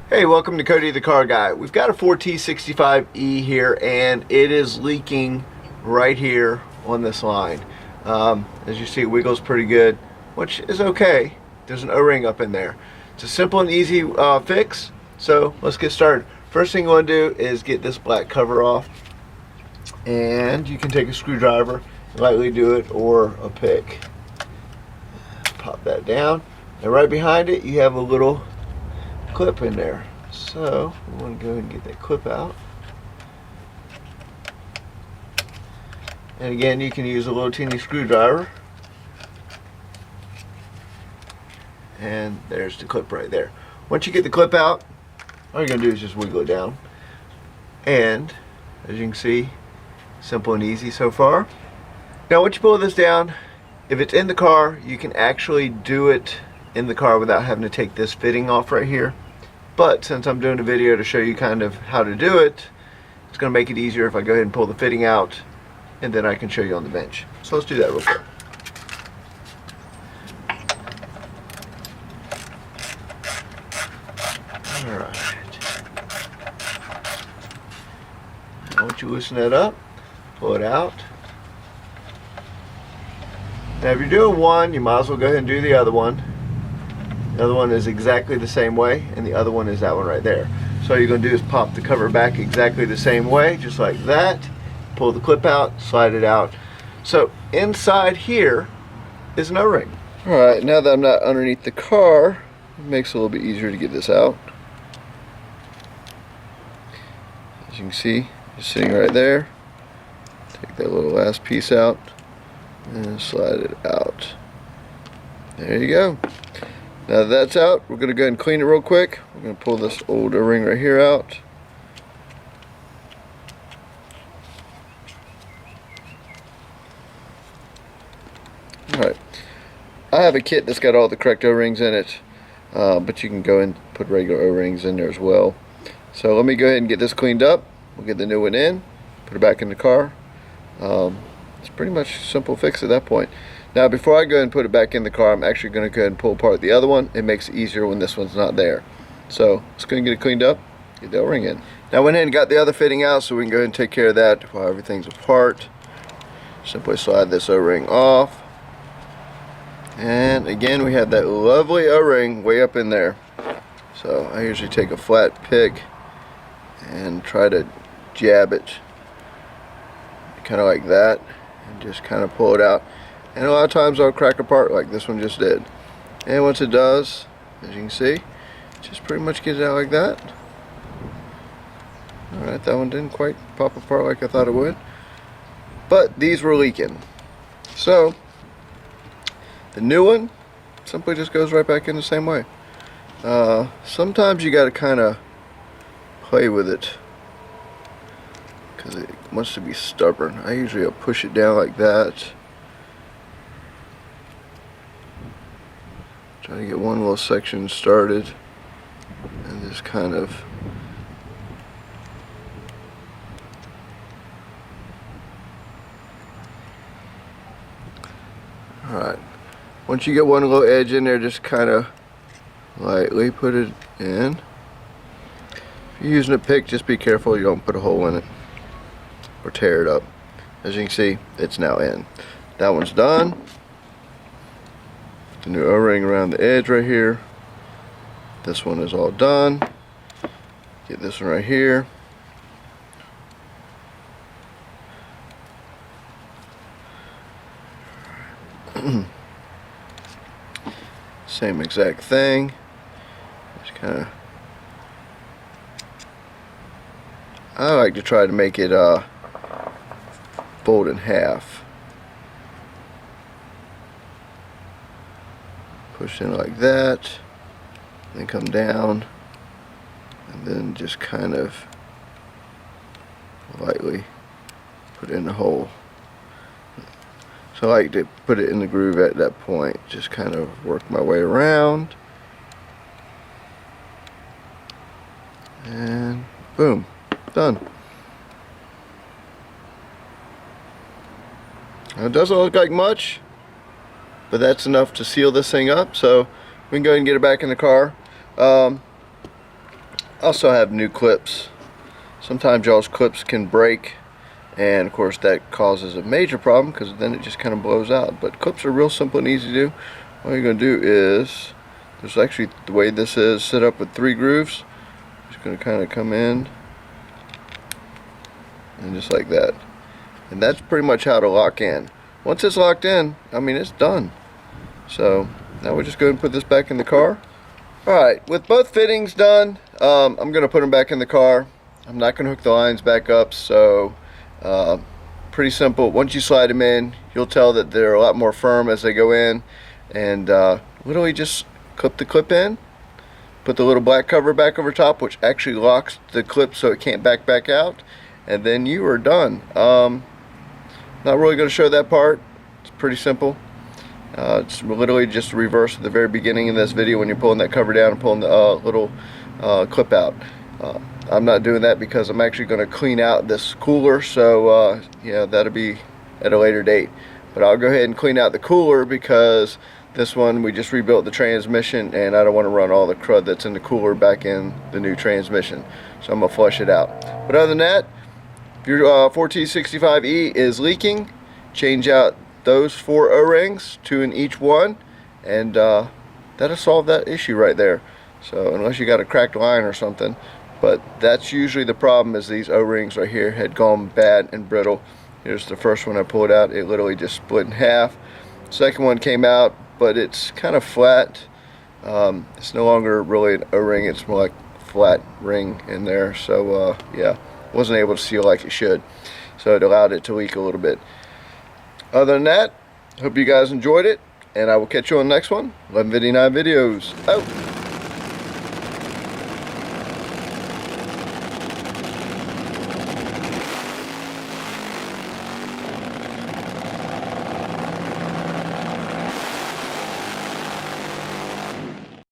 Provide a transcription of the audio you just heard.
Hey, welcome to Cody the Car Guy. We've got a 4T65E here and it is leaking right here on this line. As you see, it wiggles pretty good, which is okay. There's an O-ring up in there. It's a simple and easy fix, so let's get started. First thing you want to do is get this black cover off, and you can take a screwdriver and lightly do it, or a pick. Pop that down, and right behind it you have a little clip in there. So we want to go ahead and get that clip out. And again, you can use a little teeny screwdriver. And there's the clip right there. Once you get the clip out, all you're going to do is just wiggle it down. And as you can see, simple and easy so far. Now once you pull this down, if it's in the car, you can actually do it in the car without having to take this fitting off right here. But since I'm doing a video to show you kind of how to do it, it's going to make it easier if I go ahead and pull the fitting out, and then I can show you on the bench. So let's do that real quick. Alright. Now once you loosen that up, pull it out. Now if you're doing one, you might as well go ahead and do the other one. The other one is exactly the same way, and the other one is that one right there. So all you're going to do is pop the cover back exactly the same way, just like that. Pull the clip out, slide it out. So inside here is an O-ring. Alright, now that I'm not underneath the car, it makes it a little bit easier to get this out. As you can see, it's sitting right there. Take that little last piece out and slide it out. There you go. Now that that's out, we're going to go ahead and clean it real quick. We're going to pull this old O-ring right here out. Alright, I have a kit that's got all the correct O-rings in it, but you can go and put regular O-rings in there as well. So let me go ahead and get this cleaned up. We'll get the new one in, put it back in the car. It's pretty much a simple fix at that point. Now before I go ahead and put it back in the car, I'm actually going to go ahead and pull apart the other one. It makes it easier when this one's not there. So let's go and get it cleaned up, get the O-ring in. Now I went ahead and got the other fitting out, so we can go ahead and take care of that while everything's apart. Simply slide this O-ring off. And again, we have that lovely O-ring way up in there. So I usually take a flat pick and try to jab it kind of like that, and just kind of pull it out. And a lot of times I'll crack apart like this one just did. And once it does, as you can see, just pretty much gets out like that. Alright, that one didn't quite pop apart like I thought it would. But these were leaking. So the new one simply just goes right back in the same way. Sometimes you got to kind of play with it because it wants to be stubborn. I usually will push it down like that. Try to get one little section started and just kind of alright. Once you get one little edge in there, just kind of lightly put it in. If you're using a pick, just be careful you don't put a hole in it or tear it up. As you can see, it's now in. That one's done. The new O-ring around the edge right here. This one is all done. Get this one right here. Same exact thing. Just kind of, I like to try to make it fold in half. Push in like that, then come down, and then just kind of lightly put it in the hole. So I like to put it in the groove at that point, just kind of work my way around, and boom, done. Now, it doesn't look like much, but that's enough to seal this thing up. So we can go ahead and get it back in the car. Also have new clips. Sometimes y'all's clips can break, and of course that causes a major problem because then it just kind of blows out. But clips are real simple and easy to do. All you're going to do is, there's actually, the way this is set up with 3 grooves, just going to kind of come in and just like that, and that's pretty much how to lock in. Once it's locked in, I mean, it's done. So now we'll just go ahead and put this back in the car. Alright, with both fittings done, I'm going to put them back in the car. I'm not going to hook the lines back up, so pretty simple. Once you slide them in, you'll tell that they're a lot more firm as they go in, and literally just clip the clip in, put the little black cover back over top, which actually locks the clip so it can't back out, and then you are done. Not really going to show that part. It's pretty simple. It's literally just the reverse at the very beginning of this video when you're pulling that cover down and pulling the little clip out. I'm not doing that because I'm actually going to clean out this cooler, so yeah, that'll be at a later date. But I'll go ahead and clean out the cooler because this one we just rebuilt the transmission, and I don't want to run all the crud that's in the cooler back in the new transmission, so I'm going to flush it out. But other than that, if your 4T65E is leaking, change out those 4 O-rings, 2 in each one, and that'll solve that issue right there. So unless you got a cracked line or something, but that's usually the problem, is these O-rings right here had gone bad and brittle. Here's the first one I pulled out. It literally just split in half. Second one came out, but it's kind of flat. It's no longer really an O-ring, it's more like a flat ring in there. So yeah, wasn't able to seal like it should, so it allowed it to leak a little bit. Other than that, hope you guys enjoyed it, and I will catch you on the next one. 1159 videos out.